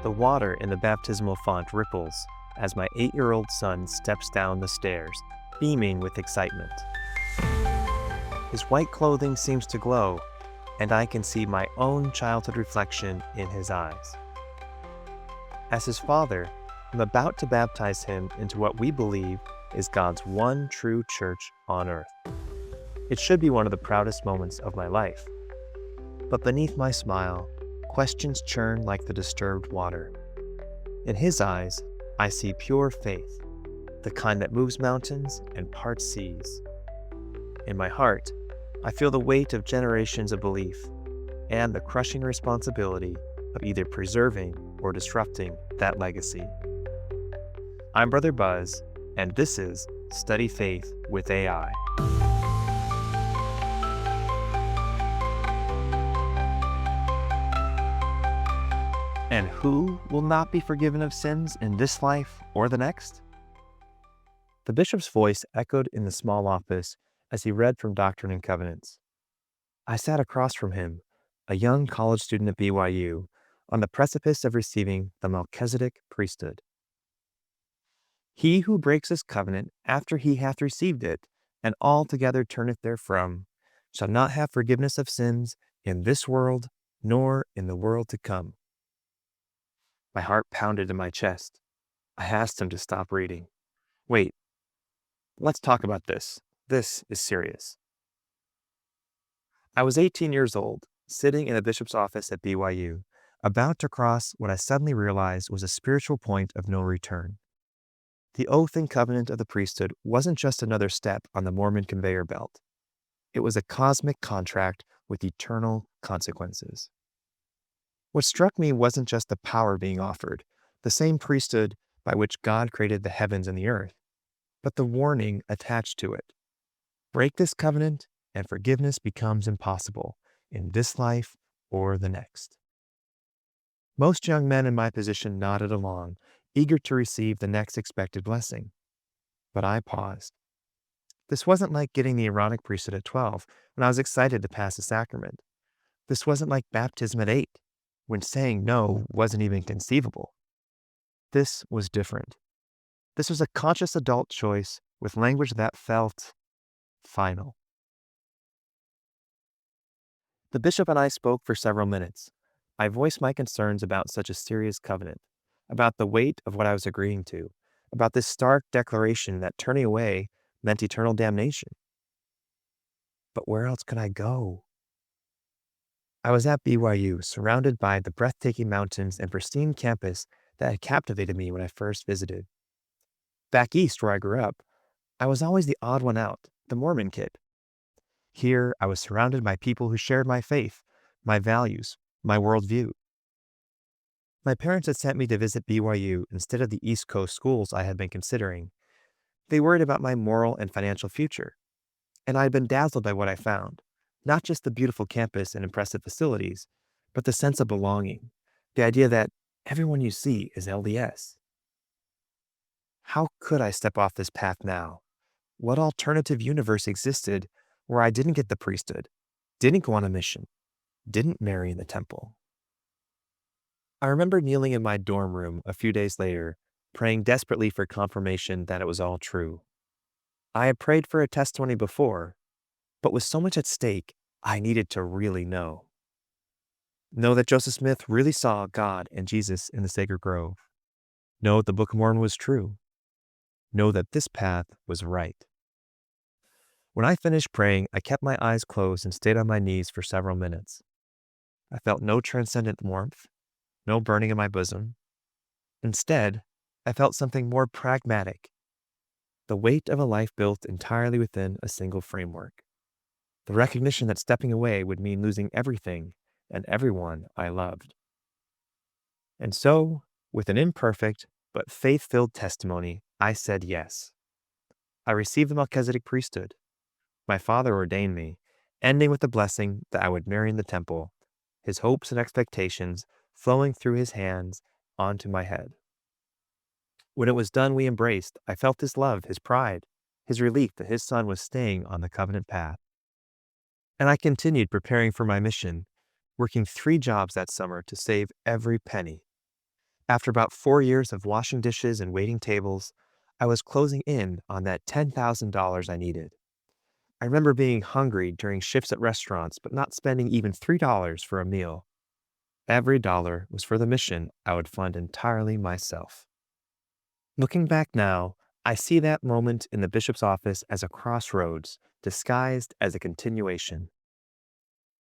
The water in the baptismal font ripples as my 8-year-old son steps down the stairs, beaming with excitement. His white clothing seems to glow, and I can see my own childhood reflection in his eyes. As his father, I'm about to baptize him into what we believe is God's one true church on earth. It should be one of the proudest moments of my life. But beneath my smile, questions churn like the disturbed water. In his eyes, I see pure faith, the kind that moves mountains and parts seas. In my heart, I feel the weight of generations of belief and the crushing responsibility of either preserving or disrupting that legacy. I'm Brother Buzz, and this is Study Faith with AI. And who will not be forgiven of sins in this life or the next? The bishop's voice echoed in the small office as he read from Doctrine and Covenants. I sat across from him, a young college student at BYU, on the precipice of receiving the Melchizedek priesthood. He who breaks his covenant after he hath received it, and altogether turneth therefrom, shall not have forgiveness of sins in this world, nor in the world to come. My heart pounded in my chest. I asked him to stop reading. Wait, let's talk about this. This is serious. I was 18 years old, sitting in the bishop's office at BYU, about to cross what I suddenly realized was a spiritual point of no return. The oath and covenant of the priesthood wasn't just another step on the Mormon conveyor belt. It was a cosmic contract with eternal consequences. What struck me wasn't just the power being offered, the same priesthood by which God created the heavens and the earth, but the warning attached to it. Break this covenant, and forgiveness becomes impossible in this life or the next. Most young men in my position nodded along, eager to receive the next expected blessing. But I paused. This wasn't like getting the Aaronic priesthood at 12, when I was excited to pass the sacrament. This wasn't like baptism at 8, when saying no wasn't even conceivable. This was different. This was a conscious adult choice with language that felt final. The bishop and I spoke for several minutes. I voiced my concerns about such a serious covenant, about the weight of what I was agreeing to, about this stark declaration that turning away meant eternal damnation. But where else could I go? I was at BYU, surrounded by the breathtaking mountains and pristine campus that had captivated me when I first visited. Back east, where I grew up, I was always the odd one out, the Mormon kid. Here, I was surrounded by people who shared my faith, my values, my worldview. My parents had sent me to visit BYU instead of the East Coast schools I had been considering. They worried about my moral and financial future, and I had been dazzled by what I found. Not just the beautiful campus and impressive facilities, but the sense of belonging, the idea that everyone you see is LDS. How could I step off this path now? What alternative universe existed where I didn't get the priesthood, didn't go on a mission, didn't marry in the temple? I remember kneeling in my dorm room a few days later, praying desperately for confirmation that it was all true. I had prayed for a testimony before, but with so much at stake, I needed to really know. Know that Joseph Smith really saw God and Jesus in the sacred grove. Know that the Book of Mormon was true. Know that this path was right. When I finished praying, I kept my eyes closed and stayed on my knees for several minutes. I felt no transcendent warmth, no burning in my bosom. Instead, I felt something more pragmatic, the weight of a life built entirely within a single framework. The recognition that stepping away would mean losing everything and everyone I loved. And so, with an imperfect but faith-filled testimony, I said yes. I received the Melchizedek priesthood. My father ordained me, ending with the blessing that I would marry in the temple, his hopes and expectations flowing through his hands onto my head. When it was done, we embraced. I felt his love, his pride, his relief that his son was staying on the covenant path. And I continued preparing for my mission, working 3 jobs that summer to save every penny. After about 4 years of washing dishes and waiting tables, I was closing in on that $10,000 I needed. I remember being hungry during shifts at restaurants, but not spending even $3 for a meal. Every dollar was for the mission I would fund entirely myself. Looking back now, I see that moment in the bishop's office as a crossroads disguised as a continuation.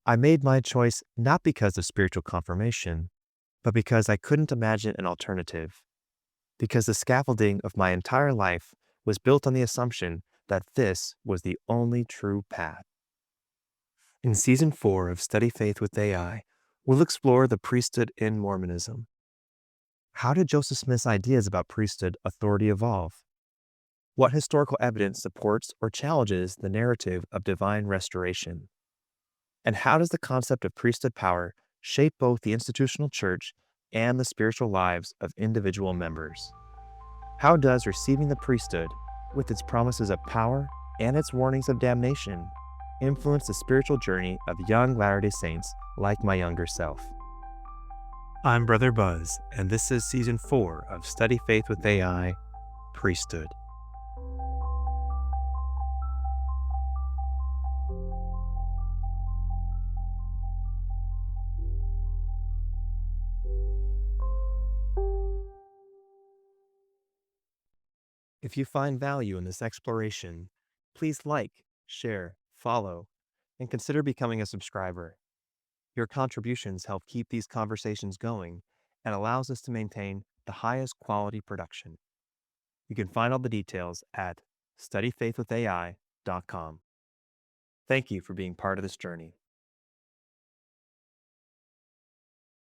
I made my choice not because of spiritual confirmation, but because I couldn't imagine an alternative, because the scaffolding of my entire life was built on the assumption that this was the only true path. In Season 4 of Study Faith with AI, we'll explore the priesthood in Mormonism. How did Joseph Smith's ideas about priesthood authority evolve? What historical evidence supports or challenges the narrative of divine restoration? And how does the concept of priesthood power shape both the institutional church and the spiritual lives of individual members? How does receiving the priesthood, with its promises of power and its warnings of damnation, influence the spiritual journey of young Latter-day Saints like my younger self? I'm Brother Buzz, and this is Season 4 of Study Faith with AI, Priesthood. If you find value in this exploration, please like, share, follow, and consider becoming a subscriber. Your contributions help keep these conversations going and allows us to maintain the highest quality production. You can find all the details at studyfaithwithai.com. Thank you for being part of this journey.